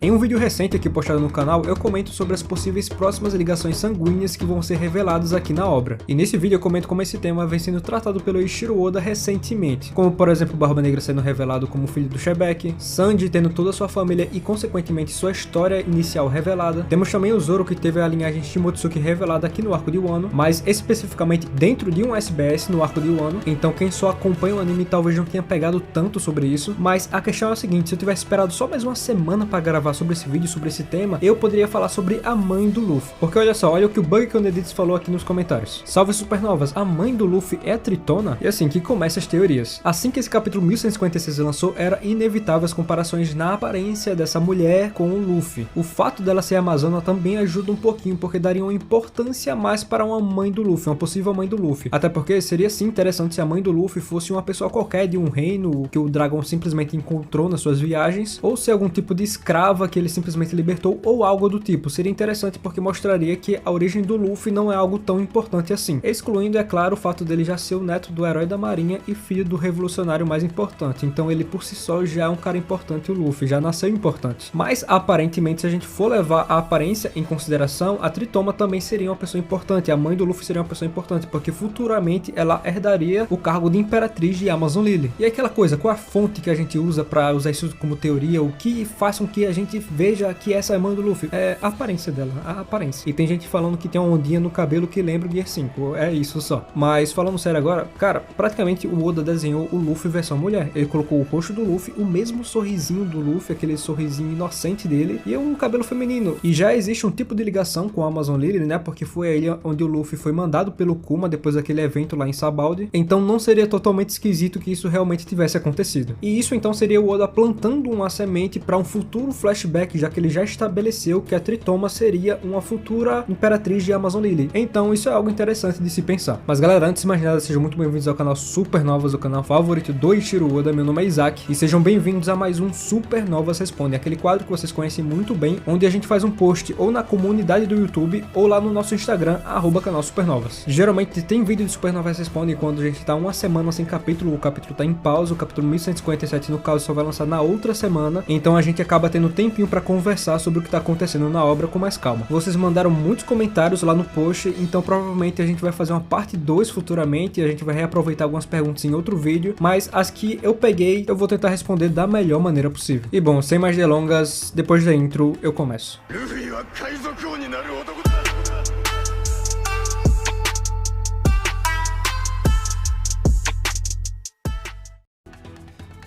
Em um vídeo recente aqui postado no canal, eu comento sobre as possíveis próximas ligações sanguíneas que vão ser reveladas aqui na obra. E nesse vídeo eu comento como esse tema vem sendo tratado pelo Eiichiro Oda recentemente, como por exemplo Barba Negra sendo revelado como filho do Shebek, Sanji tendo toda a sua família e consequentemente sua história inicial revelada. Temos também o Zoro que teve a linhagem Shimotsuki revelada aqui no arco de Wano, mas especificamente dentro de um SBS no arco de Wano, então quem só acompanha o anime talvez não tenha pegado tanto sobre isso, mas a questão é a seguinte: se eu tivesse esperado só mais uma semana para gravar sobre esse vídeo, sobre esse tema, eu poderia falar sobre a mãe do Luffy. Porque olha só, olha o que o Bug Conedits falou aqui nos comentários. Salve supernovas, a mãe do Luffy é a Tritona? E assim que começam as teorias. Assim que esse capítulo 1156 lançou, era inevitável as comparações na aparência dessa mulher com o Luffy. O fato dela ser amazona também ajuda um pouquinho, porque daria uma importância a mais para uma mãe do Luffy, uma possível mãe do Luffy. Até porque seria sim interessante se a mãe do Luffy fosse uma pessoa qualquer de um reino que o dragão simplesmente encontrou nas suas viagens, ou se algum tipo de escrava que ele simplesmente libertou, ou algo do tipo. Seria interessante porque mostraria que a origem do Luffy não é algo tão importante assim, excluindo, é claro, o fato dele já ser o neto do herói da marinha e filho do revolucionário mais importante. Então ele por si só já é um cara importante, o Luffy já nasceu importante. Mas aparentemente, se a gente for levar a aparência em consideração, a Tritoma também seria uma pessoa importante, a mãe do Luffy seria uma pessoa importante, porque futuramente ela herdaria o cargo de Imperatriz de Amazon Lily. E aquela coisa, qual a fonte que a gente usa para usar isso como teoria, o que faz com que a gente veja que essa é a mãe do Luffy? É a aparência dela, a aparência. E tem gente falando que tem uma ondinha no cabelo que lembra o Gear 5, é isso só. Mas falando sério agora, cara, praticamente o Oda desenhou o Luffy versão mulher. Ele colocou o rosto do Luffy, o mesmo sorrisinho do Luffy, aquele sorrisinho inocente dele, e um cabelo feminino. E já existe um tipo de ligação com a Amazon Lily, né? Porque foi a ilha onde o Luffy foi mandado pelo Kuma depois daquele evento lá em Sabaody. Então não seria totalmente esquisito que isso realmente tivesse acontecido. E isso então seria o Oda plantando uma semente para um futuro flashback, já que ele já estabeleceu que a Tritoma seria uma futura Imperatriz de Amazon Lily. Então isso é algo interessante de se pensar. Mas galera, antes de mais nada, sejam muito bem-vindos ao canal Supernovas, o canal favorito do Eiichiro Oda. Meu nome é Isaac e sejam bem-vindos a mais um Supernovas Responde, aquele quadro que vocês conhecem muito bem, onde a gente faz um post ou na comunidade do YouTube ou lá no nosso Instagram, @canal Supernovas. Geralmente tem vídeo de Supernovas Responde quando a gente tá uma semana sem capítulo, o capítulo tá em pausa, o capítulo 1157 no caso só vai lançar na outra semana, então a gente acaba tendo tempinho pra conversar sobre o que tá acontecendo na obra com mais calma. Vocês mandaram muitos comentários lá no post, então provavelmente a gente vai fazer uma parte 2 futuramente, e a gente vai reaproveitar algumas perguntas em outro vídeo, mas as que eu peguei eu vou tentar responder da melhor maneira possível. E bom, sem mais delongas, depois da intro eu começo.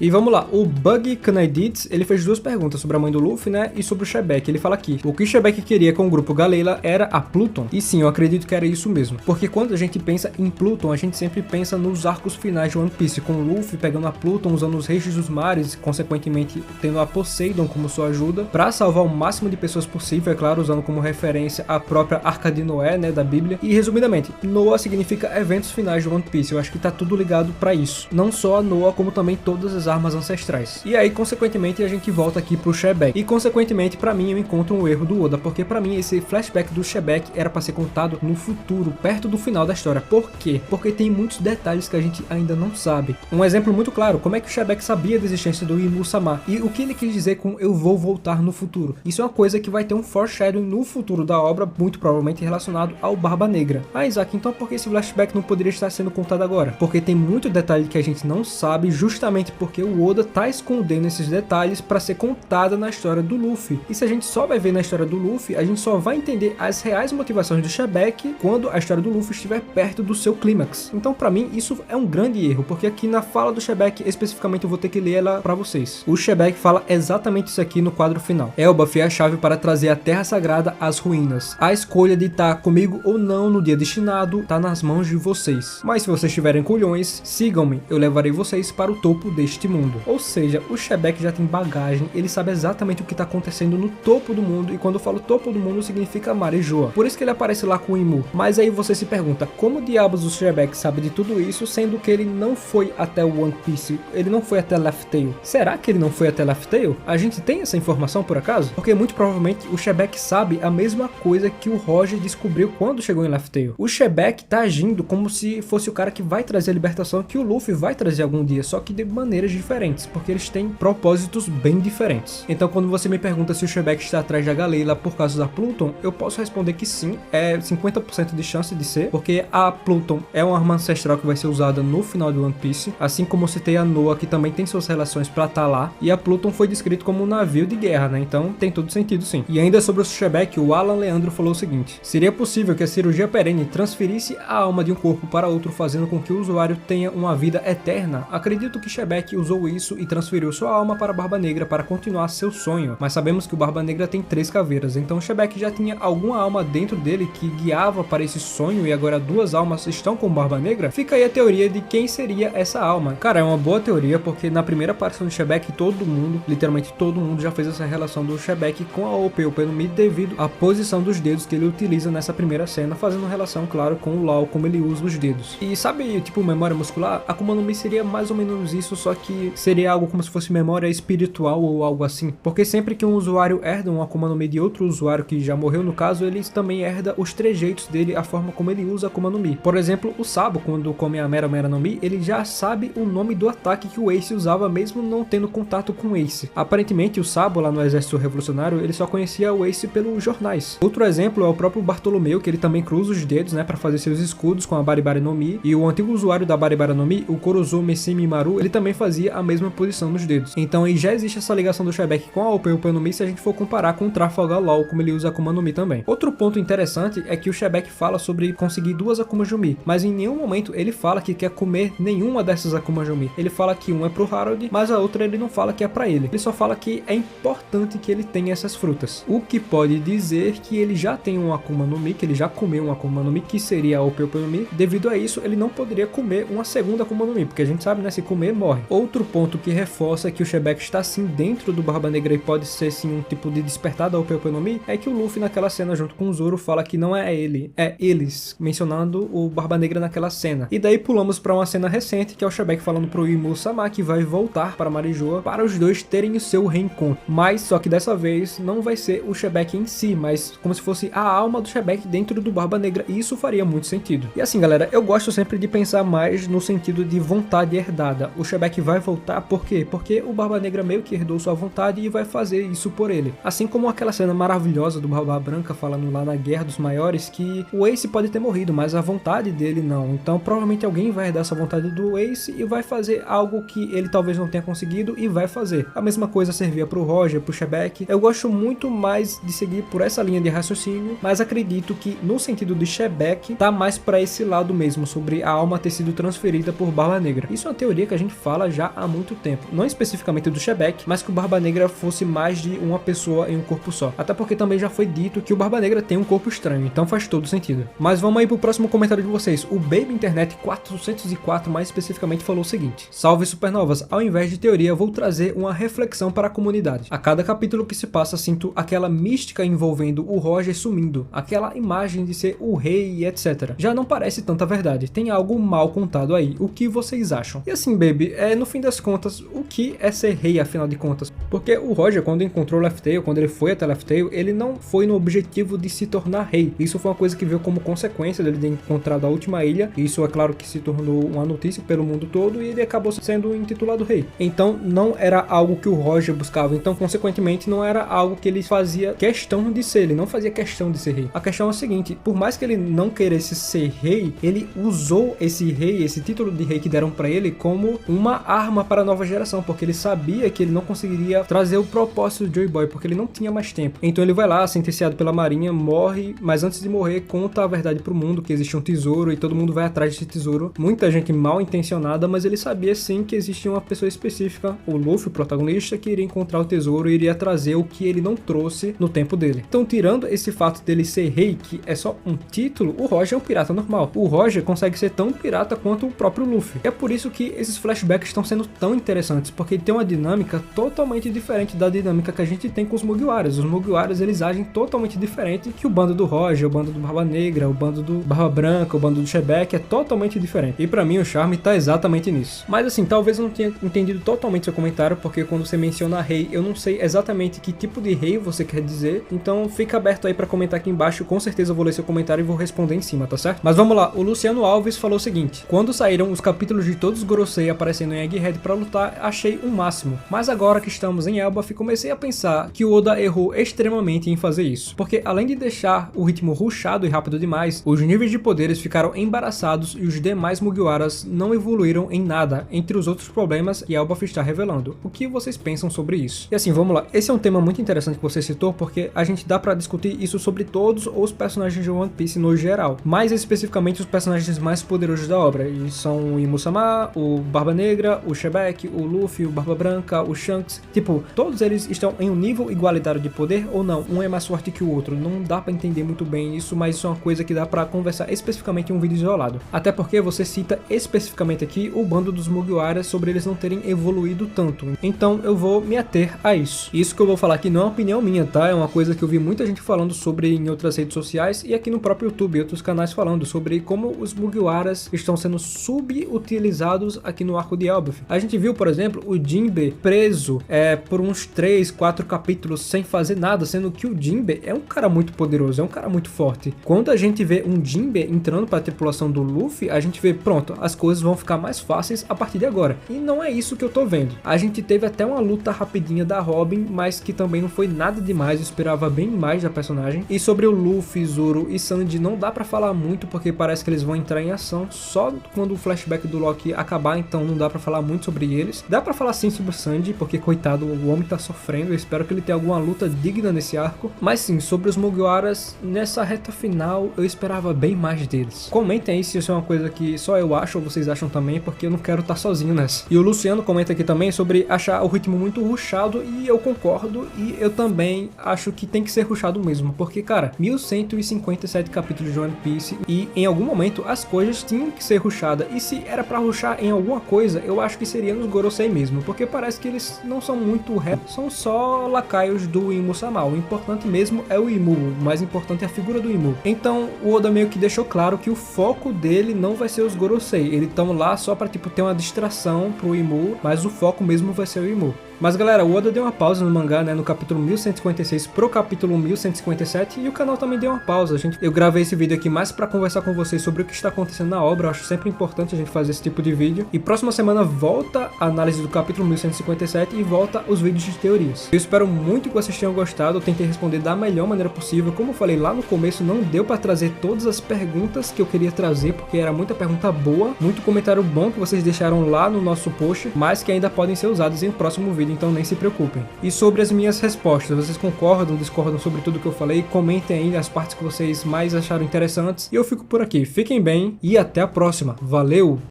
E vamos lá, o Bug Conedits, ele fez duas perguntas sobre a mãe do Luffy, né, e sobre o Shebek. Ele fala aqui: o que o Shebek queria com o grupo Galeila era a Pluton. E sim, eu acredito que era isso mesmo, porque quando a gente pensa em Pluton, a gente sempre pensa nos arcos finais de One Piece, com o Luffy pegando a Pluton, usando os Reixes dos Mares, consequentemente tendo a Poseidon como sua ajuda, para salvar o máximo de pessoas possível, é claro, usando como referência a própria Arca de Noé, né, da Bíblia. E resumidamente, Noah significa eventos finais de One Piece. Eu acho que tá tudo ligado para isso, não só a Noah, como também todas as armas ancestrais. E aí, consequentemente, a gente volta aqui pro Shebek. E, consequentemente, pra mim, eu encontro um erro do Oda, porque pra mim, esse flashback do Shebek era pra ser contado no futuro, perto do final da história. Por quê? Porque tem muitos detalhes que a gente ainda não sabe. Um exemplo muito claro: como é que o Shebek sabia da existência do Imu-sama? E o que ele quis dizer com eu vou voltar no futuro? Isso é uma coisa que vai ter um foreshadowing no futuro da obra, muito provavelmente relacionado ao Barba Negra. Ah, Isaac, então por que esse flashback não poderia estar sendo contado agora? Porque tem muito detalhe que a gente não sabe, justamente porque o Oda tá escondendo esses detalhes para ser contada na história do Luffy. E se a gente só vai ver na história do Luffy, a gente só vai entender as reais motivações do Shebek quando a história do Luffy estiver perto do seu clímax. Então, para mim, isso é um grande erro, porque aqui na fala do Shebek, especificamente, eu vou ter que ler ela para vocês. O Shebek fala exatamente isso aqui no quadro final: Elbaf é a chave para trazer a Terra Sagrada às ruínas. A escolha de estar comigo ou não no dia destinado tá nas mãos de vocês. Mas se vocês tiverem culhões, sigam-me, eu levarei vocês para o topo deste mundo. Ou seja, o Shebek já tem bagagem, ele sabe exatamente o que está acontecendo no topo do mundo, e quando eu falo topo do mundo significa Marejoa. Por isso que ele aparece lá com o Imu. Mas aí você se pergunta, como diabos o Shebek sabe de tudo isso, sendo que ele não foi até o One Piece, ele não foi até Laugh Tale? Será que ele não foi até Laugh Tale? A gente tem essa informação por acaso? Porque muito provavelmente o Shebek sabe a mesma coisa que o Roger descobriu quando chegou em Laugh Tale. O Shebek tá agindo como se fosse o cara que vai trazer a libertação, que o Luffy vai trazer algum dia, só que de maneiras diferentes, porque eles têm propósitos bem diferentes. Então quando você me pergunta se o Shebek está atrás da Galela por causa da Pluton, eu posso responder que sim, é 50% de chance de ser, porque a Pluton é uma arma ancestral que vai ser usada no final de One Piece, assim como eu citei a Noa, que também tem suas relações pra estar lá, e a Pluton foi descrito como um navio de guerra, né? Então tem todo sentido sim. E ainda sobre o Shebek, o Alan Leandro falou o seguinte: seria possível que a cirurgia perene transferisse a alma de um corpo para outro, fazendo com que o usuário tenha uma vida eterna? Acredito que Shebek usou isso e transferiu sua alma para Barba Negra para continuar seu sonho, mas sabemos que o Barba Negra tem 3 caveiras, então Shebek já tinha alguma alma dentro dele que guiava para esse sonho e agora 2 almas estão com Barba Negra? Fica aí a teoria de quem seria essa alma. Cara, é uma boa teoria, porque na primeira aparição do Shebek, todo mundo, literalmente todo mundo, já fez essa relação do Shebek com a Ope no Mi devido à posição dos dedos que ele utiliza nessa primeira cena, fazendo relação, claro, com o Law, como ele usa os dedos. E sabe, tipo, memória muscular? A Akuma no Mi seria mais ou menos isso, só que seria algo como se fosse memória espiritual ou algo assim. Porque sempre que um usuário herda um Akuma no Mi de outro usuário que já morreu, no caso, ele também herda os trejeitos dele, a forma como ele usa a Akuma no Mi. Por exemplo, o Sabo, quando come a Mera Mera no Mi, ele já sabe o nome do ataque que o Ace usava, mesmo não tendo contato com o Ace. Aparentemente, o Sabo, lá no Exército Revolucionário, ele só conhecia o Ace pelos jornais. Outro exemplo é o próprio Bartolomeu, que ele também cruza os dedos, né, para fazer seus escudos com a Baribari no Mi, e o antigo usuário da Baribari no Mi, o Korozo Messimi Maru, ele também fazia a mesma posição nos dedos. Então aí já existe essa ligação do Shebek com a Ope no Mi se a gente for comparar com o Trafalgar Law, como ele usa a Akuma no Mi também. Outro ponto interessante é que o Shebek fala sobre conseguir 2 Akumas no Mi, mas em nenhum momento ele fala que quer comer nenhuma dessas Akumas no Mi. Ele fala que um é pro Harold, mas a outra ele não fala que é pra ele. Ele só fala que é importante que ele tenha essas frutas. O que pode dizer que ele já tem um Akuma no Mi, que ele já comeu um Akuma no Mi, que seria a Ope no Mi. Devido a isso, ele não poderia comer uma segunda Akuma no Mi, porque a gente sabe, né, se comer, morre. Outro ponto que reforça que o Shebek está sim dentro do Barba Negra e pode ser sim um tipo de despertar da Ope no Mi, é que o Luffy naquela cena junto com o Zoro fala que não é ele, é eles, mencionando o Barba Negra naquela cena. E daí pulamos para uma cena recente, que é o Shebek falando pro Imu-sama que vai voltar para Marijoa para os dois terem o seu reencontro. Mas só que dessa vez não vai ser o Shebek em si, mas como se fosse a alma do Shebek dentro do Barba Negra, e isso faria muito sentido. E assim, galera, eu gosto sempre de pensar mais no sentido de vontade herdada. O Shebek vai voltar por quê? Porque o Barba Negra meio que herdou sua vontade e vai fazer isso por ele. Assim como aquela cena maravilhosa do Barba Branca falando lá na Guerra dos Maiores que o Ace pode ter morrido, mas a vontade dele não. Então provavelmente alguém vai herdar essa vontade do Ace e vai fazer algo que ele talvez não tenha conseguido e vai fazer. A mesma coisa servia pro Roger, pro Shebek. Eu gosto muito mais de seguir por essa linha de raciocínio, mas acredito que no sentido de Shebek tá mais para esse lado mesmo, sobre a alma ter sido transferida por Barba Negra. Isso é uma teoria que a gente fala já há muito tempo. Não especificamente do Shebek, mas que o Barba Negra fosse mais de uma pessoa em um corpo só. Até porque também já foi dito que o Barba Negra tem um corpo estranho, então faz todo sentido. Mas vamos aí pro próximo comentário de vocês. O Baby Internet 404 mais especificamente falou o seguinte: salve supernovas, ao invés de teoria vou trazer uma reflexão para a comunidade. A cada capítulo que se passa sinto aquela mística envolvendo o Roger sumindo, aquela imagem de ser o rei e etc. Já não parece tanta verdade, tem algo mal contado aí, o que vocês acham? E assim, Baby, no fim das contas, o que é ser rei afinal de contas? Porque o Roger, quando encontrou Laugh Tale, quando ele foi até Laugh Tale, ele não foi no objetivo de se tornar rei. Isso foi uma coisa que veio como consequência dele ter encontrado a última ilha, e isso é claro que se tornou uma notícia pelo mundo todo, e ele acabou sendo intitulado rei. Então não era algo que o Roger buscava, então consequentemente não era algo que ele fazia questão de ser, ele não fazia questão de ser rei. A questão é a seguinte: por mais que ele não queresse ser rei, ele usou esse rei, esse título de rei que deram pra ele, como uma arma para a nova geração, porque ele sabia que ele não conseguiria trazer o propósito do Joy Boy, porque ele não tinha mais tempo. Então ele vai lá, sentenciado pela marinha, morre, mas antes de morrer conta a verdade pro mundo, que existe um tesouro e todo mundo vai atrás desse tesouro. Muita gente mal intencionada, mas ele sabia sim que existia uma pessoa específica, o Luffy, o protagonista, que iria encontrar o tesouro e iria trazer o que ele não trouxe no tempo dele. Então, tirando esse fato dele ser rei, que é só um título, o Roger é um pirata normal. O Roger consegue ser tão pirata quanto o próprio Luffy. É por isso que esses flashbacks estão sendo tão interessantes, porque tem uma dinâmica totalmente diferente da dinâmica que a gente tem com os Mugiwaras. Os Mugiwaras, eles agem totalmente diferente que o bando do Roger, o bando do Barba Negra, o bando do Barba Branca, o bando do Shebek, é totalmente diferente. E pra mim o charme tá exatamente nisso. Mas assim, talvez eu não tenha entendido totalmente seu comentário, porque quando você menciona rei, eu não sei exatamente que tipo de rei você quer dizer, então fica aberto aí pra comentar aqui embaixo, com certeza eu vou ler seu comentário e vou responder em cima, tá certo? Mas vamos lá, o Luciano Alves falou o seguinte: quando saíram os capítulos de todos os Gorosei aparecendo em Egg Egghead pra lutar, achei o máximo. Mas agora que estamos em Elbaf, comecei a pensar que o Oda errou extremamente em fazer isso. Porque além de deixar o ritmo rushado e rápido demais, os níveis de poderes ficaram embaraçados e os demais Mugiwaras não evoluíram em nada, entre os outros problemas que Elbaf está revelando. O que vocês pensam sobre isso? E assim, vamos lá. Esse é um tema muito interessante que você citou, porque a gente dá pra discutir isso sobre todos os personagens de One Piece no geral, mais especificamente os personagens mais poderosos da obra, e são o Imu-sama, o Barba Negra, o Shebek, o Luffy, o Barba Branca, o Shanks. Tipo, todos eles estão em um nível igualitário de poder ou não? Um é mais forte que o outro. Não dá pra entender muito bem isso, mas isso é uma coisa que dá pra conversar especificamente em um vídeo isolado. Até porque você cita especificamente aqui o bando dos Mugiwaras sobre eles não terem evoluído tanto. Então eu vou me ater a isso. Isso que eu vou falar aqui não é uma opinião minha, tá? É uma coisa que eu vi muita gente falando sobre em outras redes sociais e aqui no próprio YouTube e outros canais falando sobre como os Mugiwaras estão sendo subutilizados aqui no arco de Elbaf. A gente viu, por exemplo, o Jinbe preso por uns 3, 4 capítulos sem fazer nada, sendo que o Jinbe é um cara muito poderoso, é um cara muito forte. Quando a gente vê um Jinbe entrando para a tripulação do Luffy, a gente vê, pronto, as coisas vão ficar mais fáceis a partir de agora. E não é isso que eu tô vendo. A gente teve até uma luta rapidinha da Robin, mas que também não foi nada demais, eu esperava bem mais da personagem. E sobre o Luffy, Zoro e Sanji não dá pra falar muito, porque parece que eles vão entrar em ação só quando o flashback do Loki acabar, então não dá pra falar muito sobre eles. Dá pra falar sim sobre o Sanji, porque coitado, o homem tá sofrendo, eu espero que ele tenha alguma luta digna nesse arco. Mas sim, sobre os Mugiwaras, nessa reta final eu esperava bem mais deles. Comentem aí se isso é uma coisa que só eu acho ou vocês acham também, porque eu não quero estar sozinho nessa. E o Luciano comenta aqui também sobre achar o ritmo muito rushado, e eu concordo, e eu também acho que tem que ser rushado mesmo, porque cara, 1157 capítulos de One Piece e em algum momento as coisas tinham que ser rushadas, e se era pra rushar em alguma coisa, eu acho que seria nos Gorosei mesmo, porque parece que eles não são muito são só lacaios do Imu-sama. O importante mesmo é o Imu, o mais importante é a figura do Imu. Então o Oda meio que deixou claro que o foco dele não vai ser os Gorosei, eles estão lá só pra tipo ter uma distração pro Imu, mas o foco mesmo vai ser o Imu. Mas galera, o Oda deu uma pausa no mangá, né, no capítulo 1156 pro capítulo 1157, e o canal também deu uma pausa. Eu gravei esse vídeo aqui mais pra conversar com vocês sobre o que está acontecendo na obra, eu acho sempre importante a gente fazer esse tipo de vídeo. E próxima semana volta a análise do capítulo 1157 e volta os vídeos de teorias. Eu espero muito que vocês tenham gostado, eu tentei responder da melhor maneira possível. Como eu falei lá no começo, não deu pra trazer todas as perguntas que eu queria trazer, porque era muita pergunta boa, muito comentário bom que vocês deixaram lá no nosso post, mas que ainda podem ser usados em um próximo vídeo, então nem se preocupem. E sobre as minhas respostas, vocês concordam, discordam sobre tudo que eu falei? Comentem aí as partes que vocês mais acharam interessantes. E eu fico por aqui. Fiquem bem e até a próxima. Valeu!